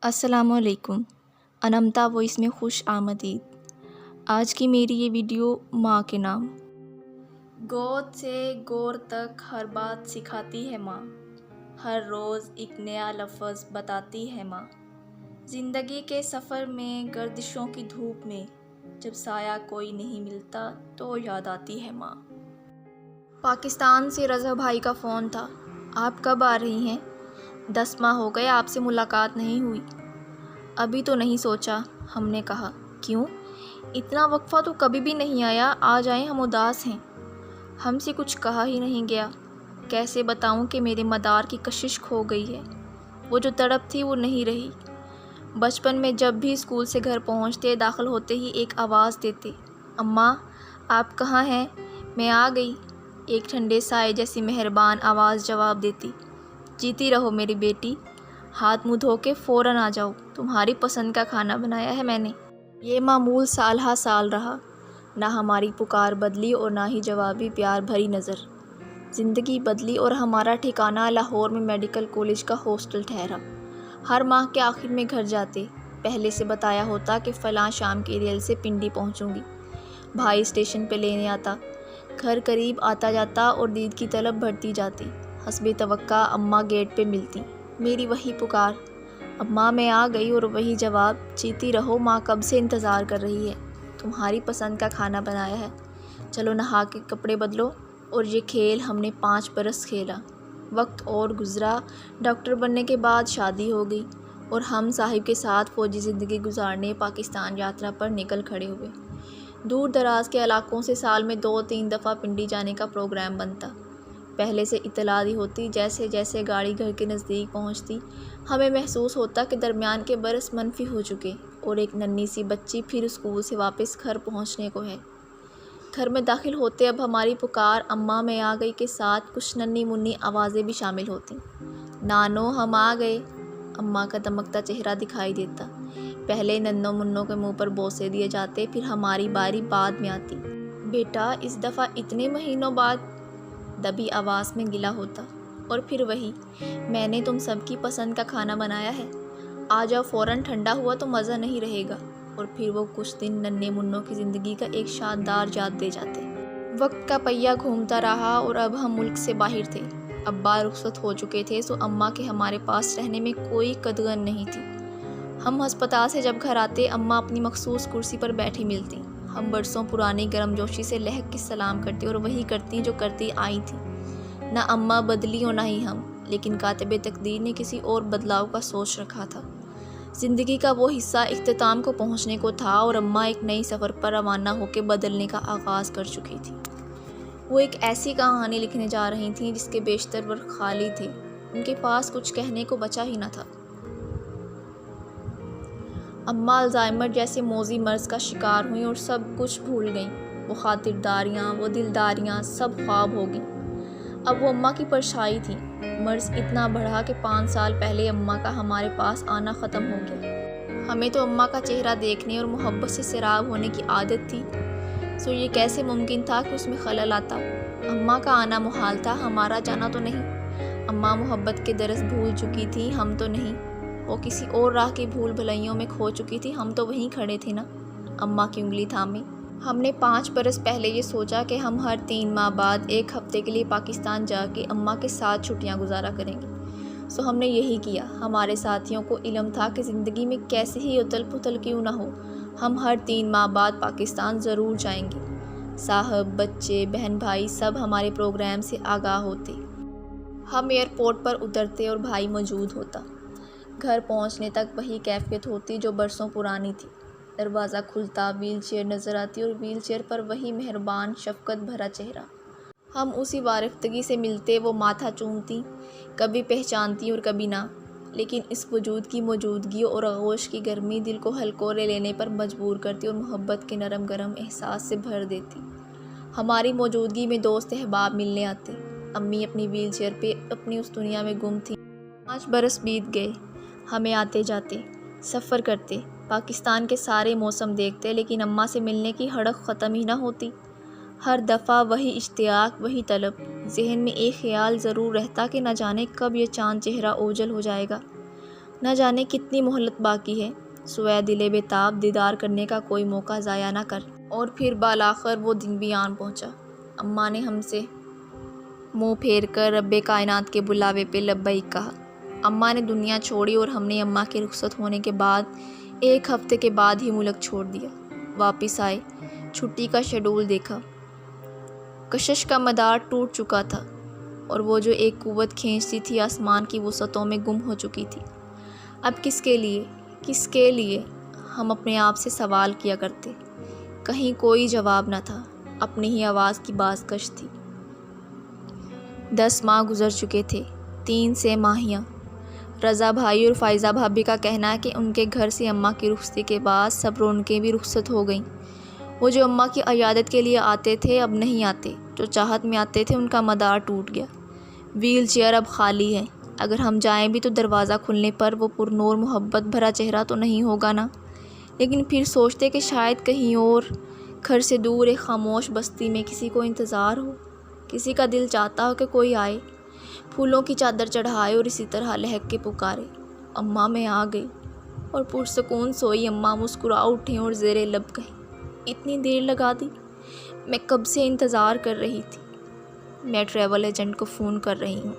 السلام علیکم۔ انمتا وائس میں خوش آمدید۔ آج کی میری یہ ویڈیو ماں کے نام۔ گود سے گور تک ہر بات سکھاتی ہے ماں، ہر روز ایک نیا لفظ بتاتی ہے ماں۔ زندگی کے سفر میں گردشوں کی دھوپ میں جب سایہ کوئی نہیں ملتا تو یاد آتی ہے ماں۔ پاکستان سے رضا بھائی کا فون تھا، آپ کب آ رہی ہیں؟ 10 ماہ ہو گئے آپ سے ملاقات نہیں ہوئی۔ ابھی تو نہیں سوچا، ہم نے کہا۔ کیوں؟ اتنا وقفہ تو کبھی بھی نہیں آیا، آ جائیں ہم اداس ہیں۔ ہم سے کچھ کہا ہی نہیں گیا۔ کیسے بتاؤں کہ میرے مدار کی کشش کھو گئی ہے، وہ جو تڑپ تھی وہ نہیں رہی۔ بچپن میں جب بھی اسکول سے گھر پہنچتے، داخل ہوتے ہی ایک آواز دیتے، اماں آپ کہاں ہیں؟ میں آ گئی۔ ایک ٹھنڈے سائے جیسی مہربان آواز جواب دیتی، جیتی رہو میری بیٹی، ہاتھ منہ دھو کے فوراً آ جاؤ، تمہاری پسند کا کھانا بنایا ہے میں نے۔ یہ معمول سال ہا سال رہا، نہ ہماری پکار بدلی اور نہ ہی جوابی پیار بھری نظر۔ زندگی بدلی اور ہمارا ٹھکانہ لاہور میں میڈیکل کالج کا ہاسٹل ٹھہرا۔ ہر ماہ کے آخر میں گھر جاتے، پہلے سے بتایا ہوتا کہ فلاں شام کی ریل سے پنڈی پہنچوں گی۔ بھائی اسٹیشن پہ لینے آتا، گھر قریب آتا جاتا اور دید کی طلب بڑھتی جاتی۔ حسب توقع اماں گیٹ پہ ملتی، میری وہی پکار، اماں میں آ گئی، اور وہی جواب، جیتی رہو ماں کب سے انتظار کر رہی ہے، تمہاری پسند کا کھانا بنایا ہے، چلو نہا کے کپڑے بدلو۔ اور یہ کھیل ہم نے 5 برس کھیلا۔ وقت اور گزرا، ڈاکٹر بننے کے بعد شادی ہو گئی اور ہم صاحب کے ساتھ فوجی زندگی گزارنے پاکستان یاترا پر نکل کھڑے ہوئے۔ دور دراز کے علاقوں سے سال میں 2-3 دفعہ پنڈی جانے کا پروگرام بنتا۔ پہلے سے اطلاع دی ہوتی، جیسے جیسے گاڑی گھر کے نزدیک پہنچتی ہمیں محسوس ہوتا کہ درمیان کے برس منفی ہو چکے اور ایک ننھی سی بچی پھر اسکول سے واپس گھر پہنچنے کو ہے۔ گھر میں داخل ہوتے اب ہماری پکار اماں میں آ گئی کے ساتھ کچھ ننھی منھی آوازیں بھی شامل ہوتیں۔ نانو ہم آ گئے، اماں کا دمکتا چہرہ دکھائی دیتا۔ پہلے ننھوں منھوں کے منہ پر بوسے دیے جاتے، پھر ہماری باری بعد میں آتی۔ بیٹا اس دفعہ اتنے مہینوں بعد، دبی آواز میں گلہ ہوتا، اور پھر وہی، میں نے تم سب کی پسند کا کھانا بنایا ہے، آ جاؤ فوراً، ٹھنڈا ہوا تو مزہ نہیں رہے گا۔ اور پھر وہ کچھ دن ننھے منھوں کی زندگی کا ایک شاندار یاد دے جاتے۔ وقت کا پہیہ گھومتا رہا اور اب ہم ملک سے باہر تھے۔ ابا رخصت ہو چکے تھے، سو اماں کے ہمارے پاس رہنے میں کوئی قدغن نہیں تھی۔ ہم ہسپتال سے جب گھر آتے، اماں اپنی مخصوص کرسی پر بیٹھی ملتی۔ ہم برسوں پرانی گرم جوشی سے لہک کے سلام کرتے اور وہی کرتی جو کرتی آئی تھیں۔ نہ اماں بدلی اور نہ ہی ہم، لیکن کاتب تقدیر نے کسی اور بدلاؤ کا سوچ رکھا تھا۔ زندگی کا وہ حصہ اختتام کو پہنچنے کو تھا اور اماں ایک نئی سفر پر روانہ ہو کے بدلنے کا آغاز کر چکی تھی۔ وہ ایک ایسی کہانی لکھنے جا رہی تھیں جس کے بیشتر ورق خالی تھے، ان کے پاس کچھ کہنے کو بچا ہی نہ تھا۔ اماں الزائمر جیسے موذی مرض کا شکار ہوئیں اور سب کچھ بھول گئیں۔ وہ خاطرداریاں، وہ دلداریاں سب خواب ہو گئیں۔ اب وہ اماں کی پرچھائی تھی۔ مرض اتنا بڑھا کہ 5 سال پہلے اماں کا ہمارے پاس آنا ختم ہو گیا۔ ہمیں تو اماں کا چہرہ دیکھنے اور محبت سے سیراب ہونے کی عادت تھی، سو یہ کیسے ممکن تھا کہ اس میں خلل آتا؟ اماں کا آنا محال تھا، ہمارا جانا تو نہیں۔ اماں محبت کے درس بھول چکی تھی، ہم تو نہیں۔ وہ کسی اور راہ کی بھول بھلائیوں میں کھو چکی تھی، ہم تو وہیں کھڑے تھے نا، اماں کی انگلی تھامے۔ ہم نے 5 برس پہلے یہ سوچا کہ ہم ہر 3 ماہ بعد 1 ہفتے کے لیے پاکستان جا کے اماں کے ساتھ چھٹیاں گزارا کریں گے، سو ہم نے یہی کیا۔ ہمارے ساتھیوں کو علم تھا کہ زندگی میں کیسے ہی اتل پتل کیوں نہ ہو، ہم ہر 3 ماہ بعد پاکستان ضرور جائیں گے۔ صاحب، بچے، بہن بھائی سب ہمارے پروگرام سے آگاہ ہوتے۔ ہم ایئرپورٹ پر اترتے اور بھائی موجود ہوتا۔ گھر پہنچنے تک وہی کیفیت ہوتی جو برسوں پرانی تھی۔ دروازہ کھلتا، ویل چیئر نظر آتی اور ویل چیئر پر وہی مہربان شفقت بھرا چہرہ۔ ہم اسی وارفتگی سے ملتے، وہ ماتھا چومتی، کبھی پہچانتی اور کبھی نہ، لیکن اس وجود کی موجودگی اور آغوش کی گرمی دل کو ہلکورے لینے پر مجبور کرتی اور محبت کے نرم گرم احساس سے بھر دیتی۔ ہماری موجودگی میں دوست احباب ملنے آتے۔ امی اپنی ویل چیئر پہ اپنی اس دنیا میں گم تھیں۔ 5 برس بیت گئے، ہمیں آتے جاتے، سفر کرتے، پاکستان کے سارے موسم دیکھتے، لیکن اماں سے ملنے کی ہڑک ختم ہی نہ ہوتی۔ ہر دفعہ وہی اشتیاق، وہی طلب، ذہن میں ایک خیال ضرور رہتا کہ نہ جانے کب یہ چاند چہرہ اوجھل ہو جائے گا۔ نہ جانے کتنی مہلت باقی ہے، سوئے دل بےتاب دیدار کرنے کا کوئی موقع ضائع نہ کر۔ اور پھر بالآخر وہ دن بھی آن پہنچا۔ اماں نے ہم سے منہ پھیر کر رب کائنات کے بلاوے پہ لبیک کہا۔ اماں نے دنیا چھوڑی اور ہم نے اماں کے رخصت ہونے کے بعد 1 ہفتے کے بعد ہی ملک چھوڑ دیا۔ واپس آئے، چھٹی کا شیڈول دیکھا، کشش کا مدار ٹوٹ چکا تھا اور وہ جو ایک قوت کھینچتی تھی آسمان کی وسعتوں میں گم ہو چکی تھی۔ اب کس کے لیے ہم اپنے آپ سے سوال کیا کرتے۔ کہیں کوئی جواب نہ تھا، اپنی ہی آواز کی بازگشت تھی۔ 10 ماہ گزر چکے تھے، 3 سے ماہیاں۔ رضا بھائی اور فائزہ بھابھی کا کہنا ہے کہ ان کے گھر سے اماں کی رخصتی کے بعد سب رونقیں بھی رخصت ہو گئیں۔ وہ جو اماں کی عیادت کے لیے آتے تھے اب نہیں آتے، جو چاہت میں آتے تھے ان کا مدار ٹوٹ گیا۔ ویل چیئر اب خالی ہے، اگر ہم جائیں بھی تو دروازہ کھلنے پر وہ پرنور محبت بھرا چہرہ تو نہیں ہوگا نا۔ لیکن پھر سوچتے کہ شاید کہیں اور گھر سے دور ایک خاموش بستی میں کسی کو انتظار ہو، کسی کا دل چاہتا ہو کہ کوئی آئے، پھولوں کی چادر چڑھائے اور اسی طرح لہک کے پکارے، اماں میں آ گئی۔ اور پرسکون سوئی اماں مسکرا اٹھیں اور زیر لب کہیں، اتنی دیر لگا دی، میں کب سے انتظار کر رہی تھی، میں ٹریول ایجنٹ کو فون کر رہی ہوں۔